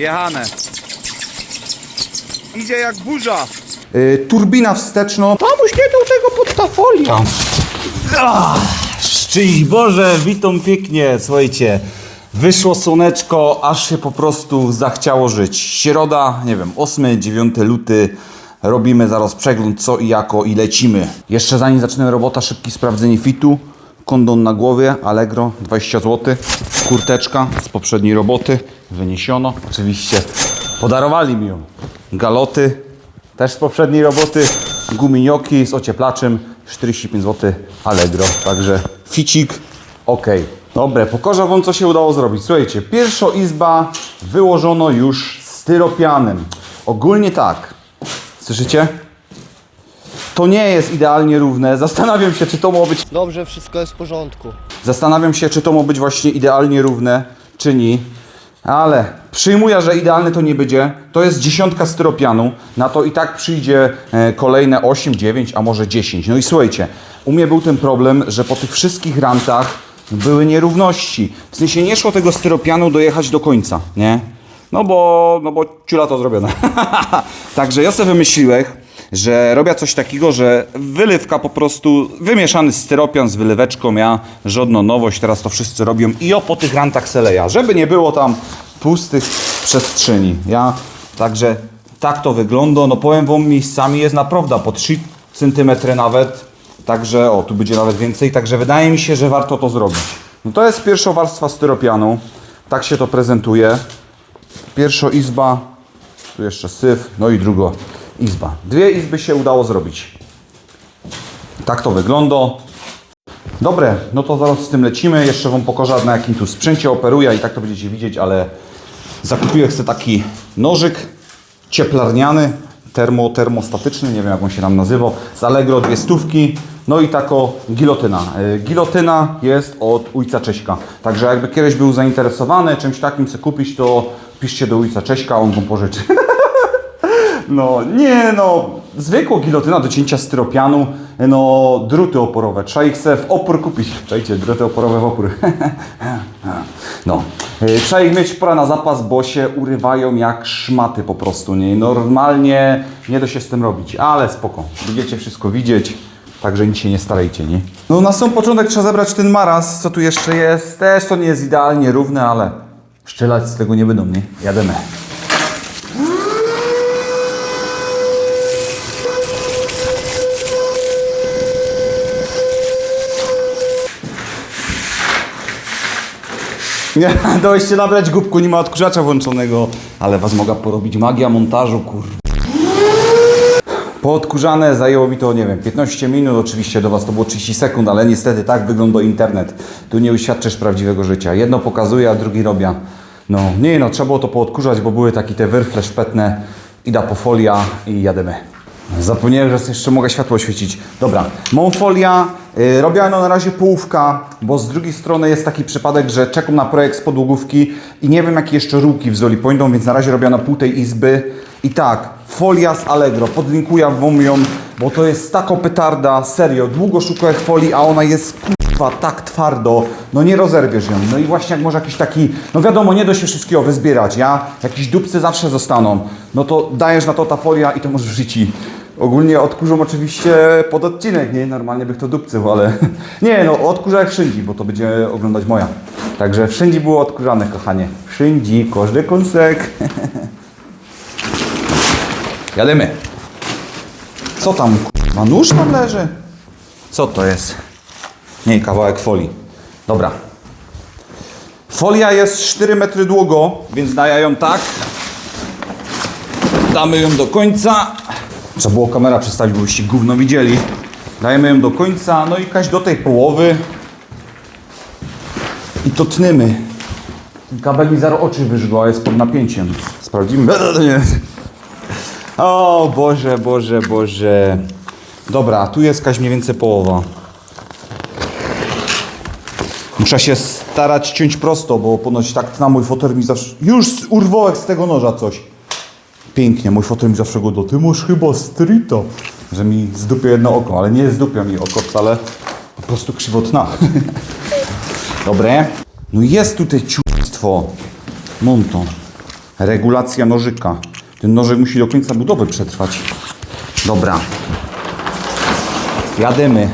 Jechane. Idzie jak burza. Turbina wsteczno. Tamuś nie dał tego pod ta folia. Szczęść Boże, witam pięknie. Słuchajcie, wyszło słoneczko, aż się po prostu zachciało żyć. Środa, nie wiem, 8-9 luty. Robimy zaraz przegląd co i jako i lecimy. Jeszcze zanim zaczniemy robota, szybkie sprawdzenie fitu. Kondon na głowie, Allegro, 20 zł. Kurteczka z poprzedniej roboty, wyniesiono. Oczywiście podarowali mi ją. Galoty, też z poprzedniej roboty. Guminioki z ocieplaczem, 45 zł, Allegro. Także ficik, ok. Dobre, pokażę wam co się udało zrobić. Słuchajcie, pierwsza izba wyłożono już styropianem. Ogólnie tak. Słyszycie? To nie jest idealnie równe. Zastanawiam się, czy to ma być... Dobrze, wszystko jest w porządku. Zastanawiam się, czy to ma być właśnie idealnie równe, czy nie. Ale przyjmuję, że idealne to nie będzie. To jest 10 styropianu. Na to i tak przyjdzie kolejne 8, 9, a może 10. No i słuchajcie, u mnie był ten problem, że po tych wszystkich rantach były nierówności. W sensie nie szło tego styropianu dojechać do końca, nie? No bo ciula to zrobione. Także ja sobie wymyśliłem, że robię coś takiego, że wylewka po prostu, wymieszany styropian z wyleweczką, ja żadna nowość, teraz to wszyscy robią i po tych rantach seleja, żeby nie było tam pustych przestrzeni. Także tak to wygląda, no powiem wam, miejscami jest naprawdę po 3 cm nawet, także tu będzie nawet więcej, także wydaje mi się, że warto to zrobić. No to jest pierwsza warstwa styropianu, tak się to prezentuje. Pierwsza izba, tu jeszcze syf, no i druga izba. 2 izby się udało zrobić. Tak to wygląda. Dobre, no to zaraz z tym lecimy. Jeszcze wam pokażę, na jakim tu sprzęcie operuję i tak to będziecie widzieć, ale zakupiłem sobie taki nożyk cieplarniany, termostatyczny, nie wiem jak on się tam nazywał, z Allegro 200. No i tako gilotyna. Gilotyna jest od ujca Cześka. Także jakby kiedyś był zainteresowany czymś takim chcę kupić, to piszcie do ujca Cześka, on wam pożyczy. Zwykła gilotyna do cięcia styropianu, druty oporowe. Trzeba ich sobie w opór kupić. Czajcie, druty oporowe w opór. Trzeba ich mieć pora na zapas, bo się urywają jak szmaty po prostu. Nie? Normalnie nie da się z tym robić, ale spoko. Będziecie wszystko widzieć, także nic się nie starajcie, nie? No na sam początek trzeba zebrać ten maraz, co tu jeszcze jest. Też to nie jest idealnie równe, ale szczelać z tego nie będą, nie? Jademy. Nie, dałeś nabrać gubku, nie ma odkurzacza włączonego, ale was mogę porobić magia montażu, kurwa. Poodkurzane zajęło mi to, nie wiem, 15 minut, oczywiście do was to było 30 sekund, ale niestety tak wygląda internet. Tu nie uświadczysz prawdziwego życia. Jedno pokazuje, a drugi robię. Trzeba było to poodkurzać, bo były takie te wyrfle szpetne, ida po folia i jademy. Zapomniałem, że jeszcze mogę światło świecić. Dobra, mam folia, robię na razie połówka, bo z drugiej strony jest taki przypadek, że czekam na projekt z podłogówki i nie wiem jakie jeszcze rurki w Zoli pójdą, więc na razie robię na pół tej izby. I tak, folia z Allegro, podlinkuję wam ją, bo to jest taka petarda, serio, długo szukałem folii, a ona jest kurwa tak twardo, nie rozerwiesz ją. No i właśnie jak może jakiś taki, wiadomo, nie da się wszystkiego wyzbierać, jakieś dupcy zawsze zostaną, no to dajesz na to ta folia i to możesz żyć. Ogólnie odkurzą oczywiście pod odcinek, nie? Normalnie bych to dupcył, ale odkurzę jak wszędzie, bo to będzie oglądać moja. Także wszędzie było odkurzane, kochanie. Wszędzie, każdy kąsek. Jademy. Co tam, kurwa, nóż tam leży? Co to jest? Nie, kawałek folii. Dobra. Folia jest 4 metry długo, więc daję ją tak. Damy ją do końca. Trzeba było kamera przestawić, bo byście gówno widzieli. Dajemy ją do końca, no i kaś do tej połowy. I to tniemy. Kabel mi zaraz oczy wyżgła, jest pod napięciem. Sprawdzimy. O Boże, Boże, Boże. Dobra, tu jest kaś mniej więcej połowa. Muszę się starać ciąć prosto, bo ponoć tak na mój fotel mi zawsze... Już urwałem z tego noża coś. Pięknie, mój fotel mi zawsze go do... Ty masz chyba streeta. Że mi zdupia jedno oko, ale nie zdupia mi oko wcale. Po prostu krzywotna. Dobre. No jest tutaj ciuństwo. Monto. Regulacja nożyka. Ten nożyk musi do końca budowy przetrwać. Dobra. Jademy.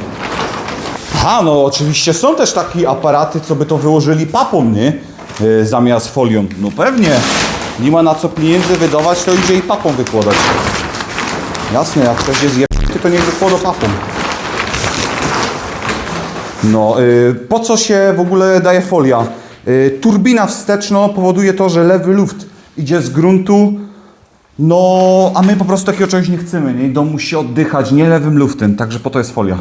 Aha, no oczywiście są też takie aparaty, co by to wyłożyli papą, nie? Zamiast folią. No pewnie. Nie ma na co pieniędzy wydawać, to idzie i papą wykładać. Jasne, jak ktoś jest jebany, to niech wykłada papą. No, po co się w ogóle daje folia? Turbina wsteczna powoduje to, że lewy luft idzie z gruntu, no, a my po prostu takiego czegoś nie chcemy, nie? Dom musi oddychać nie lewym luftem, także po to jest folia.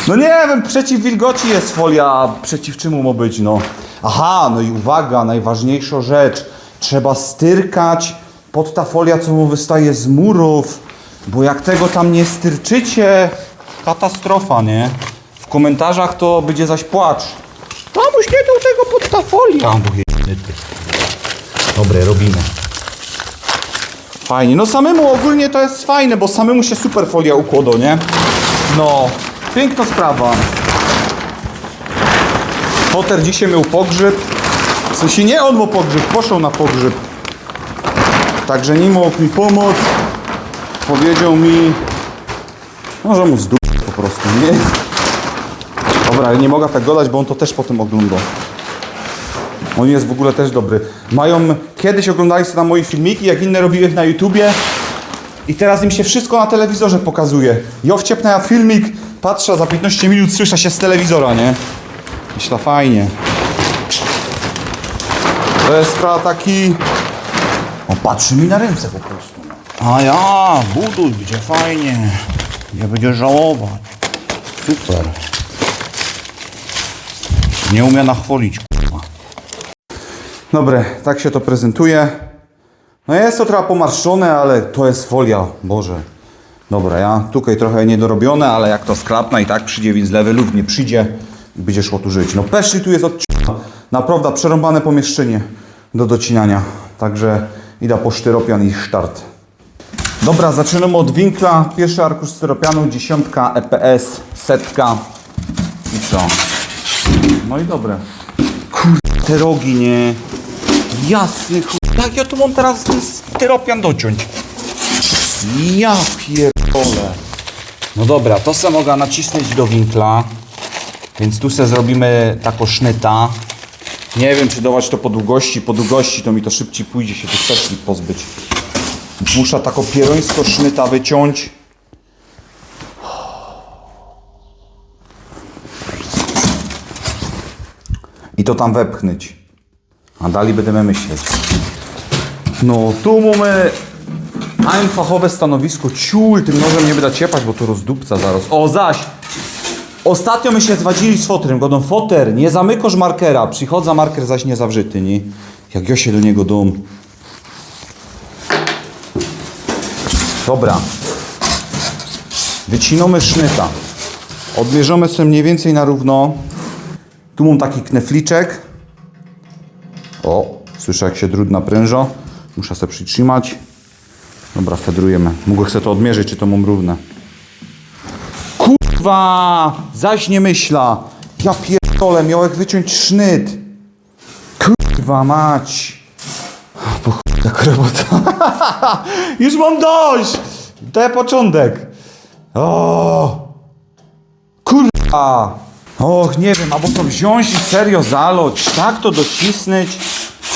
No nie wiem, przeciw wilgoci jest folia, a przeciw czemu ma być, no. Aha, no i uwaga, najważniejsza rzecz. Trzeba styrkać pod ta folia, co mu wystaje z murów, bo jak tego tam nie styrczycie, katastrofa, nie? W komentarzach to będzie zaś płacz. Tamuś, nie do tego pod ta folia. Tam, dobre, robimy. Fajnie, no samemu ogólnie to jest fajne, bo samemu się super folia układa, nie? No, piękna sprawa. Potter dzisiaj miał pogrzeb. W sensie nie on miał pogrzeb, poszedł na pogrzeb. Także nie mógł mi pomóc. Powiedział mi, no, że mu zdupił po prostu, nie? Dobra, ale nie mogę tak gadać, bo on to też potem ogląda. On jest w ogóle też dobry. Kiedyś oglądali sobie na moje filmiki, jak inne robiły na YouTubie. I teraz im się wszystko na telewizorze pokazuje. Ja wciepnę na filmik, patrzę, za 15 minut słyszę się z telewizora, nie? Myślę, fajnie. To jest sprawa taki... On patrzy mi na ręce po prostu. A ja, buduj, będzie fajnie. Nie będzie żałować. Super. Nie umie nachwolić, k***a. Dobre, tak się to prezentuje. No jest to trochę pomarszczone, ale to jest folia, Boże. Dobra, ja tutaj trochę niedorobione, ale jak to sklapna i tak przyjdzie, więc lewy lub nie przyjdzie i będzie szło tu żyć. No peszli tu jest odciągane. Naprawdę przerąbane pomieszczenie do docinania. Także idę po sztyropian i start. Dobra, zaczynamy od winkla. Pierwszy arkusz styropianu, 10 EPS, 100. I co? No i dobre. Kurde, te rogi, nie? Jasny chuj. Jak ja tu mam teraz ten styropian dociąć? Ja pierdolę. No dobra, to se mogę nacisnąć do winkla. Więc tu se zrobimy taką sznyta. Nie wiem, czy dawać to po długości. Po długości to mi to szybciej pójdzie się tych peszli pozbyć. Muszę taką pierońsko sznyta wyciąć. I to tam wepchnąć. A dalej będziemy myśleć. No, tu mamy fachowe stanowisko. Ciul, tym nożem nie będę ciepać, bo to rozdupca zaraz. O, zaś! Ostatnio my się zwadzili z foterem. Godą, foter, nie zamykasz markera. Przychodza marker zaś nie zawrzyty, nie? Jak ja się do niego dom. Dobra. Wycinamy sznyta. Odmierzamy sobie mniej więcej na równo. Tu mam taki knefliczek. O, słyszę jak się drut napręża. Muszę sobie przytrzymać. Dobra, fedrujemy. Mogę chcę to odmierzyć, czy to mam równe. Kurwa! Zaś nie myśla. Ja pierdolę, miałem wyciąć sznyt. Kurwa mać. Po chuj tak robota. Już mam dość. To początek. O! Kurwa! Och, nie wiem, albo to wziąć i serio zaloć, tak to docisnąć.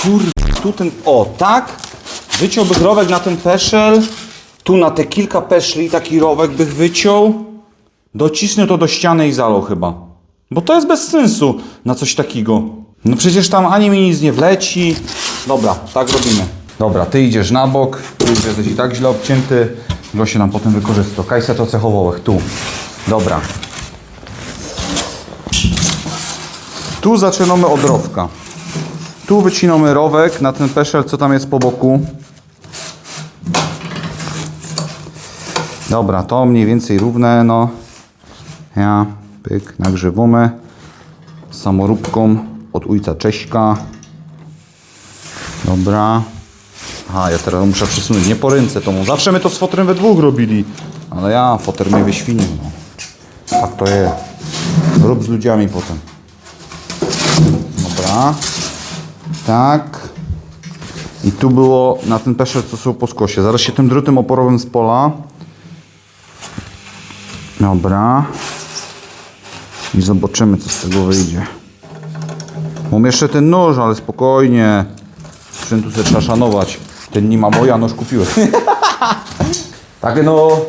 Kurwa, tu ten, o, tak. Wyciąłbym rowek na ten peszel. Tu na te kilka peszli taki rowek bych wyciął. Docisnę to do ściany i zalał chyba. Bo to jest bez sensu na coś takiego. No przecież tam ani mi nic nie wleci. Dobra, tak robimy. Dobra, ty idziesz na bok. Tu już jesteś i tak źle obcięty. Go się nam potem wykorzysta. Kajse to cechowołek, tu. Dobra. Tu zaczynamy od rowka. Tu wycinamy rowek na ten peszel, co tam jest po boku. Dobra, to mniej więcej równe, no. Ja, pyk, nagrzewamy. Samoróbką od ujca Cześćka. Dobra. Aha, ja teraz muszę przesunąć, nie po ręce to mu. Zawsze my to z foterem we dwóch robili. Ale ja, foter mnie wyświnił. No. Tak to jest. Rób z ludziami potem. Dobra. Tak. I tu było na ten peszel, co są po skosie. Zaraz się tym drutem oporowym z pola. Dobra. I zobaczymy, co z tego wyjdzie. Mam jeszcze ten nóż, ale spokojnie. Sprzętu sobie trzeba szanować. Ten nie ma moja, nóż kupiłem. Tak, no...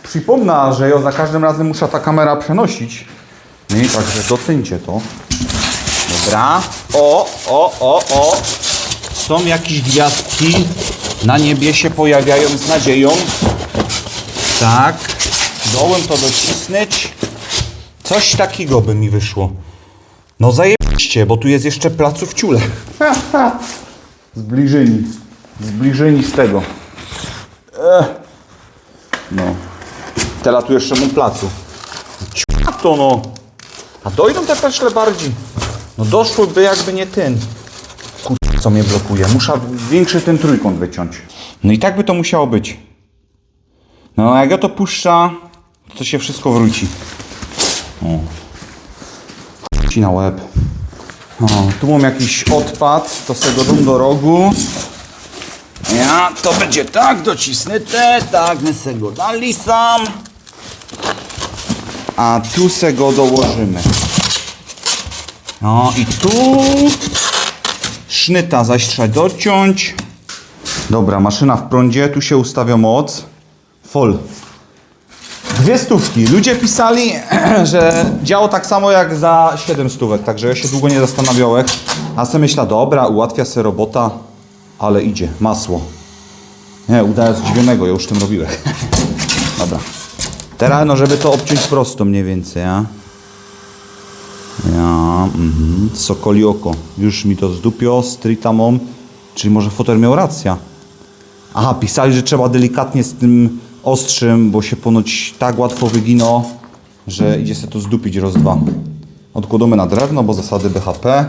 Przypomnę, że ja za każdym razem muszę ta kamera przenosić. Nie, także docencie to. Dobra. O. Są jakieś gwiazdki. Na niebie się pojawiają z nadzieją. Tak. Dołem to docisnąć. Coś takiego by mi wyszło. No zajebiście, bo tu jest jeszcze placu w ciule. Zbliżeni z tego. No. Teraz tu jeszcze mu placu. Ciuła to no. A dojdą te peszle bardziej. No doszłyby jakby nie ten. Kurde, co mnie blokuje. Muszę większy ten trójkąt wyciąć. No i tak by to musiało być. No jak ja to puszcza, to się wszystko wróci. O. Ci na łeb. O, tu mam jakiś odpad, to sobie go dam do rogu. Ja, to będzie tak docisnęte, tak my se go dali sam. A tu se go dołożymy. No i tu sznyta zaś trzeba dociąć. Dobra, maszyna w prądzie, tu się ustawia moc. Fol. 200. Ludzie pisali, że działo tak samo jak za 700, także ja się długo nie zastanawiałem. A sobie myślę, dobra, ułatwia se robota, ale idzie, masło. Nie, udaje zdziwionego, ja już tym robiłem. Dobra. Teraz, no żeby to obciąć prosto mniej więcej, ja. Sokoli oko. Już mi to zdupio, strita mom. Czyli może fotel miał rację. Aha, pisali, że trzeba delikatnie z tym ostrzym, bo się ponoć tak łatwo wygino, że idzie się to zdupić raz dwa. Odkładamy na drewno, bo zasady BHP.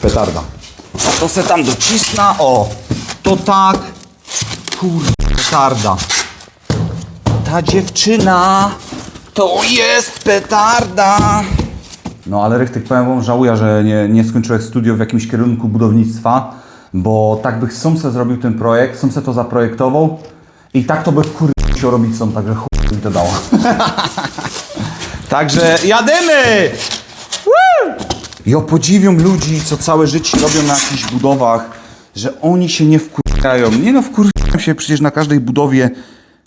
Petarda. To se tam docisna, o, to tak, kurde, petarda. Ta dziewczyna, to jest petarda. No ale Rychtyk, powiem wam, żałuję, że nie skończyłeś studiów w jakimś kierunku budownictwa, bo tak bych sam se zrobił ten projekt, sam se to zaprojektował i tak to by musiał robić sam, także chuj mi to dało. Także jademy! Ja podziwiam ludzi, co całe życie robią na jakichś budowach, że oni się nie wkurzają. Nie no, wkurzają się przecież na każdej budowie.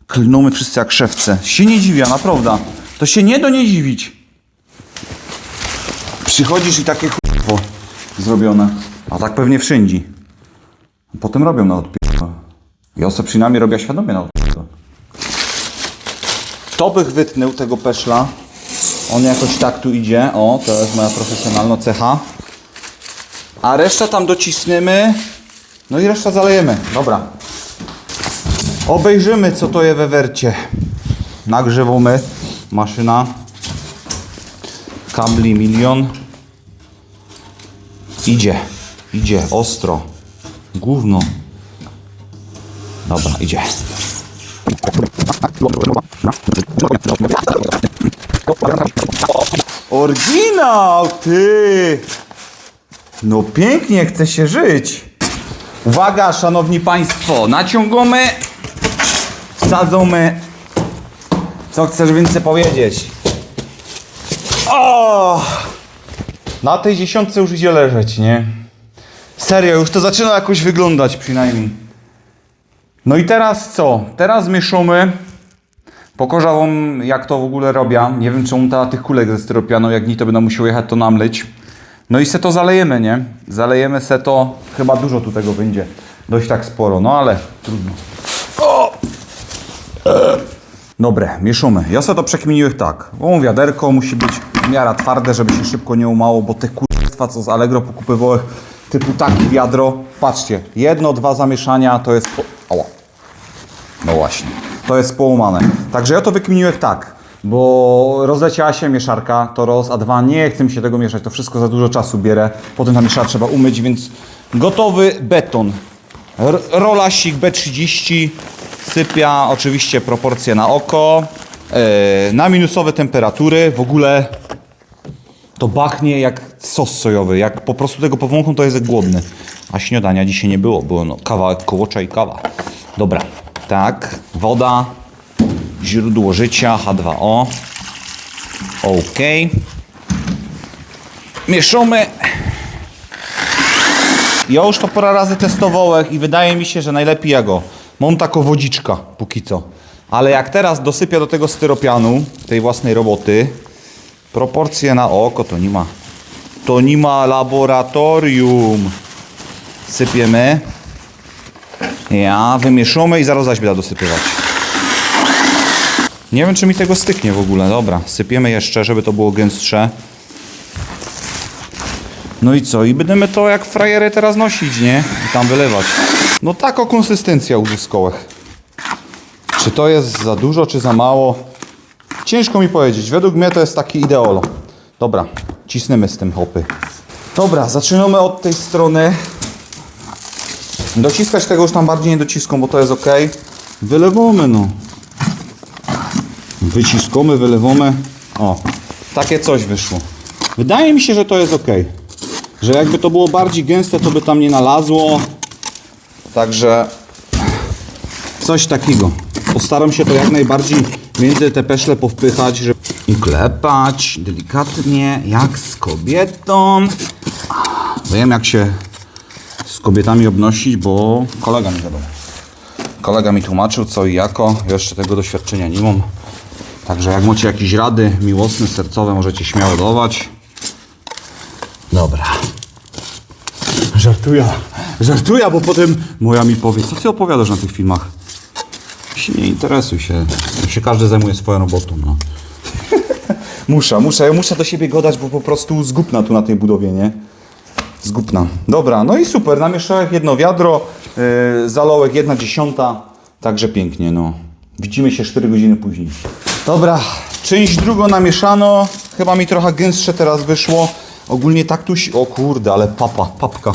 Klnąmy wszyscy jak szewce. Się nie dziwię, naprawdę. To się nie do nie dziwić. Przychodzisz i takie chujstwo zrobione. A tak pewnie wszędzie. Potem robią na odpierdol. Ja sobie przynajmniej robię świadomie na odpierdol. To bych wytnął tego peszla. On jakoś tak tu idzie. O, to jest moja profesjonalna cecha. A resztę tam docisniemy. No i resztę zalejemy. Dobra. Obejrzymy, co to jest we wercie. Nagrzewamy. Maszyna. Kabli milion. Idzie, ostro. Gówno. Dobra, idzie. Oryginał, ty! No pięknie, chce się żyć. Uwaga, szanowni państwo, naciągamy, wsadzamy. Co chcesz więcej powiedzieć? O! Na tej dziesiątce już idzie leżeć, nie? Serio, już to zaczyna jakoś wyglądać przynajmniej. No i teraz co? Teraz mieszamy. Pokażę wam, jak to w ogóle robię. Nie wiem, czemu ta tych kulek ze styropianu, jak nie to będę musiał jechać to namleć. No i se to zalejemy, nie? Zalejemy se to, chyba dużo tu tego będzie. Dość tak sporo, no ale trudno. O! Dobre, mieszamy. Ja sobie to przekminiłem tak. Bo wiaderko musi być w miarę twarde, żeby się szybko nie umało, bo te kurwa, co z Allegro pokupywałem, typu takie wiadro. Patrzcie, 1-2 zamieszania to jest... Ała. No właśnie. To jest połamane. Także ja to wykminiłem tak, bo rozleciała się mieszarka, to raz, a dwa, nie chcę mi się tego mieszać, to wszystko za dużo czasu bierze. Potem ta mieszarka trzeba umyć, więc gotowy beton. Rolasik B30, sypia, oczywiście proporcje na oko, na minusowe temperatury, w ogóle To pachnie jak sos sojowy, jak po prostu tego powącham, to jest jak głodny. A śniadania dzisiaj nie było, było no kawałek kołocza i kawa. Dobra, tak, woda, źródło życia, H2O. Ok. Mieszamy. Ja już to parę razy testowałem i wydaje mi się, że najlepiej ja go. Mam taką wodziczka póki co. Ale jak teraz dosypię do tego styropianu, tej własnej roboty, proporcje na oko to nie ma laboratorium. Sypiemy. Ja wymieszamy i zaraz zaś będę dosypywać. Nie wiem, czy mi tego styknie w ogóle. Dobra, sypiemy jeszcze, żeby to było gęstsze. No i co? I będziemy to jak frajery teraz nosić, nie? I tam wylewać. No taką konsystencję uzyskałem. Czy to jest za dużo, czy za mało? Ciężko mi powiedzieć. Według mnie to jest taki ideolo. Dobra, cisnemy z tym hopy. Dobra, zaczynamy od tej strony. Dociskać tego już tam bardziej nie dociską, bo to jest ok. Wylewamy, no. Wyciskamy, wylewamy. O, takie coś wyszło. Wydaje mi się, że to jest ok. Że jakby to było bardziej gęste, to by tam nie nalazło. Także coś takiego. Postaram się to jak najbardziej między te peszle powpychać, żeby i klepać delikatnie, jak z kobietą. Wiem, jak się z kobietami obnosić, bo kolega mi zadał. Kolega mi tłumaczył co i jako. Ja jeszcze tego doświadczenia nie mam. Także jak macie jakieś rady miłosne, sercowe, możecie śmiało dawać. Dobra. Żartuję, bo potem moja mi powie, co ty opowiadasz na tych filmach? Nie interesuj się. Się każdy zajmuje swoją robotą, no. muszę do siebie godać, bo po prostu zgubna tu na tej budowie, nie? Zgubna. Dobra, no i super. Namieszałem jedno wiadro, zalołek 1/10, także pięknie, no. Widzimy się 4 godziny później. Dobra, część drugą namieszano. Chyba mi trochę gęstsze teraz wyszło. Ogólnie tak tu... O kurde, ale papka.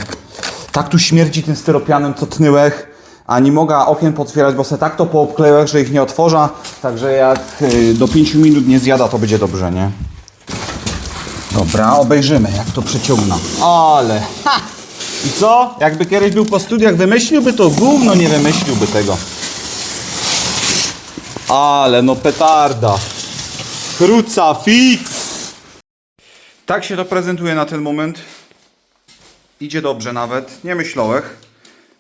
Tak tu śmierdzi tym styropianem, co tnyłech. A nie mogę okien potwierać, bo se tak to poobkleiłem, że ich nie otworzę. Także jak do 5 minut nie zjada, to będzie dobrze, nie? Dobra, obejrzymy, jak to przeciągnę. Ale... Ha! I co? Jakby kiedyś był po studiach, wymyśliłby to gówno, nie wymyśliłby tego. Ale no petarda. Krucifix! Tak się to prezentuje na ten moment. Idzie dobrze nawet, nie myślałem.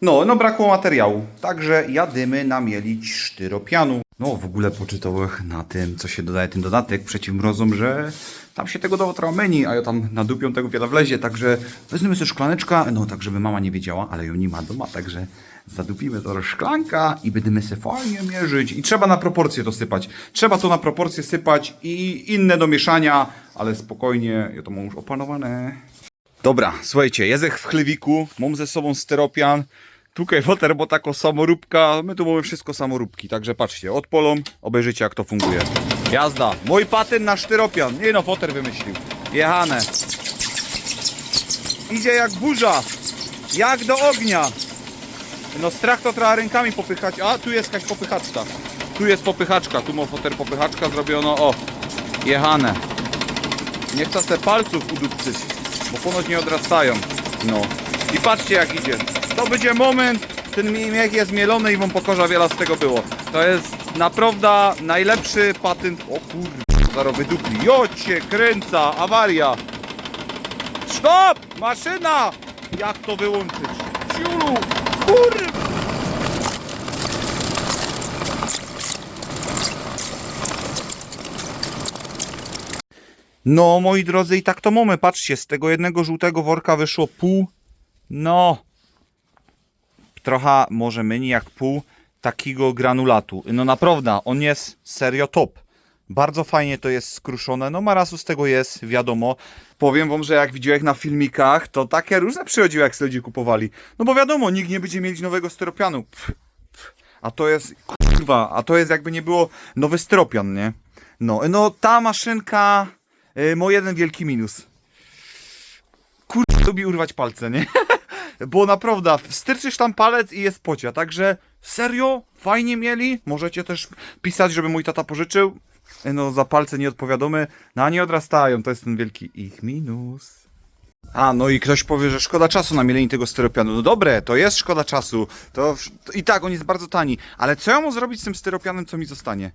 No brakło materiału. Także jadymy namielić sztyropianu. No w ogóle poczytałem na tym, co się dodaje ten dodatek przeciwmrozom, że tam się tego dotra menu, a ja tam nadupią tego wiele wlezie. Także weźmiemy sobie szklaneczka, no tak żeby mama nie wiedziała, ale ją nie ma doma, także zadupimy to szklanka i będziemy sobie fajnie mierzyć. I trzeba na proporcje to sypać. Trzeba to na proporcje sypać i inne do mieszania, ale spokojnie, ja to mam już opanowane. Dobra, słuchajcie, jezek w chlewiku, mam ze sobą styropian, tutaj foter, bo taką samoróbka, my tu mamy wszystko samoróbki, także patrzcie, odpolą, obejrzyjcie jak to funguje. Jazda, mój patent na sztyropian, nie no, foter wymyślił, jechane. Idzie jak burza, jak do ognia. No strach to trzeba rękami popychać, a tu jest jak popychaczka. Tu jest popychaczka, tu ma foter popychaczka zrobiono, o, jechane. Nie chcę se palców udupcyć, bo ponoć nie odrastają. No. I patrzcie jak idzie. To będzie moment, ten miech jest mielony i wam pokorza wiele z tego było. To jest naprawdę najlepszy patent. O kurde, zaraz wydupli. Jocie, kręca, awaria. Stop! Maszyna! Jak to wyłączyć? Ciulu! Kurde! No, moi drodzy, i tak to mamy. Patrzcie, z tego jednego żółtego worka wyszło pół, no, trochę może mniej jak pół takiego granulatu. No naprawdę, on jest serio top. Bardzo fajnie to jest skruszone. No marasu z tego jest, wiadomo. Powiem wam, że jak widziałem na filmikach, to takie różne przychodziły, jak ludzie kupowali. No bo wiadomo, nikt nie będzie mieć nowego styropianu. A to jest, kurwa, a to jest jakby nie było nowy styropian, nie? No ta maszynka ma jeden wielki minus. Kurwa, lubi urwać palce, nie? Bo naprawdę, styrczysz tam palec i jest pocia. Także serio, fajnie mieli. Możecie też pisać, żeby mój tata pożyczył. No za palce nie odpowiadamy, no a nie odrastają, to jest ten wielki ich minus. A, no i ktoś powie, że szkoda czasu na mielenie tego styropianu. No dobre, to jest szkoda czasu. To i tak, on jest bardzo tani. Ale co ja mam zrobić z tym styropianem, co mi zostanie?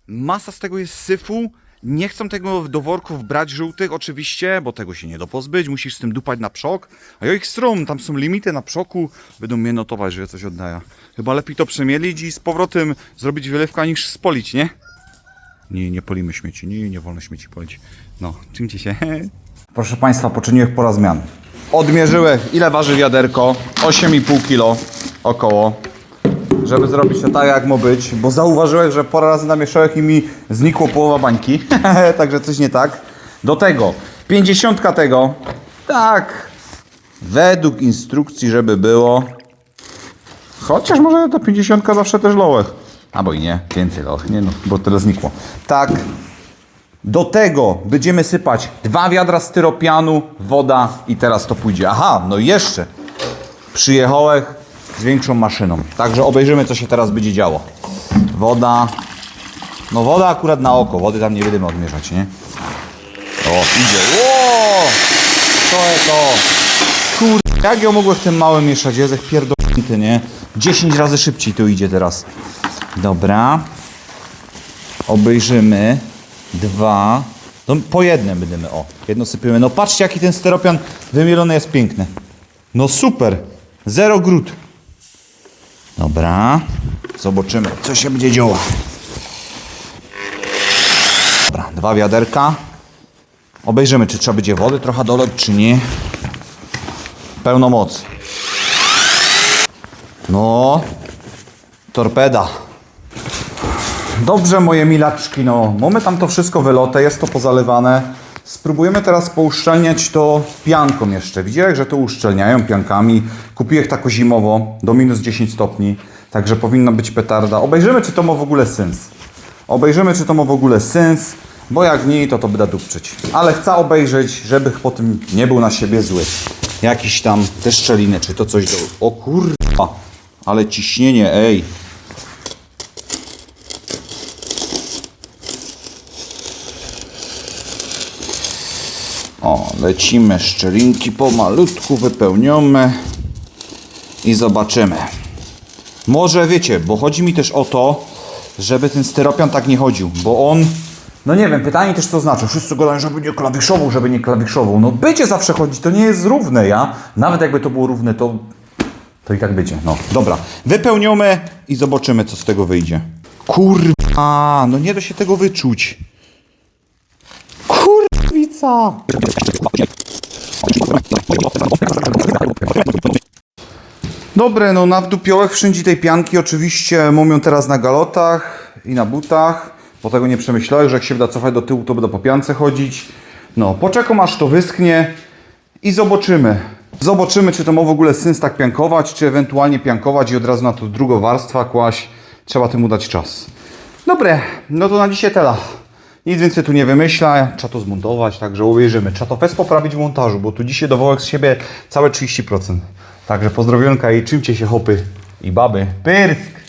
Masa z tego jest syfu. Nie chcą tego do worków brać żółtych, oczywiście, bo tego się nie da pozbyć. Musisz z tym dupać na przok. A ja ich strum, tam są limity na przoku. Będą mnie notować, że ja coś oddaję. Chyba lepiej to przemielić i z powrotem zrobić wylewka niż spolić, nie? Nie polimy śmieci. Nie wolno śmieci polić. No, czymcie się. Proszę Państwa, poczyniłem pora zmian. Odmierzyłem, ile waży wiaderko. 8,5 kg około. Żeby zrobić to tak, jak ma być. Bo zauważyłem, że parę razy namieszałem i mi znikło połowa bańki. Także coś nie tak. Do tego 50 tego. Tak. Według instrukcji, żeby było. Chociaż może ta 50 zawsze też lołech. Albo i nie, więcej lołech. Nie no, bo tyle znikło. Tak. Do tego będziemy sypać 2 wiadra styropianu, woda i teraz to pójdzie. Aha, no i jeszcze przyjechałem z większą maszyną. Także obejrzymy, co się teraz będzie działo. Woda. No woda akurat na oko. Wody tam nie będziemy odmierzać, nie? O, idzie. Ło! Co jest to? Kurde, jak ją mogłem w tym małym mieszać? Jezek pierdolnięty, nie? 10 razy szybciej to idzie teraz. Dobra. Obejrzymy. 2. No po jednym będziemy, o. Jedno sypiemy. No patrzcie, jaki ten styropian wymielony jest piękny. No super. Zero grud. Dobra. Zobaczymy, co się będzie działo. Dobra, 2 wiaderka. Obejrzymy, czy trzeba będzie wody trochę dolać, czy nie. Pełno mocy. No. Torpeda. Dobrze, moje milaczki, no. Mamy tam to wszystko wylote, jest to pozalewane. Spróbujemy teraz pouszczelniać to pianką jeszcze. Widziałeś, że to uszczelniają piankami. Kupiłem tako zimowo, do minus 10 stopni. Także powinna być petarda. Obejrzymy, czy to ma w ogóle sens. Obejrzymy, czy to ma w ogóle sens. Bo jak nie, to będę dupczyć. Ale chcę obejrzeć, żeby potem nie był na siebie zły. Jakiś tam te szczeliny, czy to coś do... O kurwa, ale ciśnienie, ej. O, lecimy, szczelinki pomalutku wypełniamy i zobaczymy. Może wiecie, bo chodzi mi też o to, żeby ten styropian tak nie chodził, bo on, no nie wiem, pytanie też co znaczy. Wszyscy gadają, żeby nie klawiszował. No będzie zawsze chodzić, to nie jest równe, ja. Nawet jakby to było równe, to i tak będzie. No, dobra. Wypełniamy i zobaczymy, co z tego wyjdzie. Kurwa, no nie da się tego wyczuć. Kurwica. Dobre, no na wdupiołek wszędzie tej pianki oczywiście mam ją teraz na galotach i na butach, bo tego nie przemyślałem, że jak się będę cofać do tyłu, to będę po piance chodzić. No, poczekam aż to wyschnie i zobaczymy. Zobaczymy, czy to ma w ogóle sens tak piankować, czy ewentualnie piankować i od razu na to drugą warstwę kłaść. Trzeba temu dać czas. Dobre, no to na dzisiaj tyle. Nic więcej tu nie wymyślę, trzeba to zmontować, także obejrzymy. Trzeba to fest poprawić w montażu, bo tu dzisiaj dowołek z siebie całe 30%. Także pozdrowionka i czymcie się hopy i baby. Pyrsk!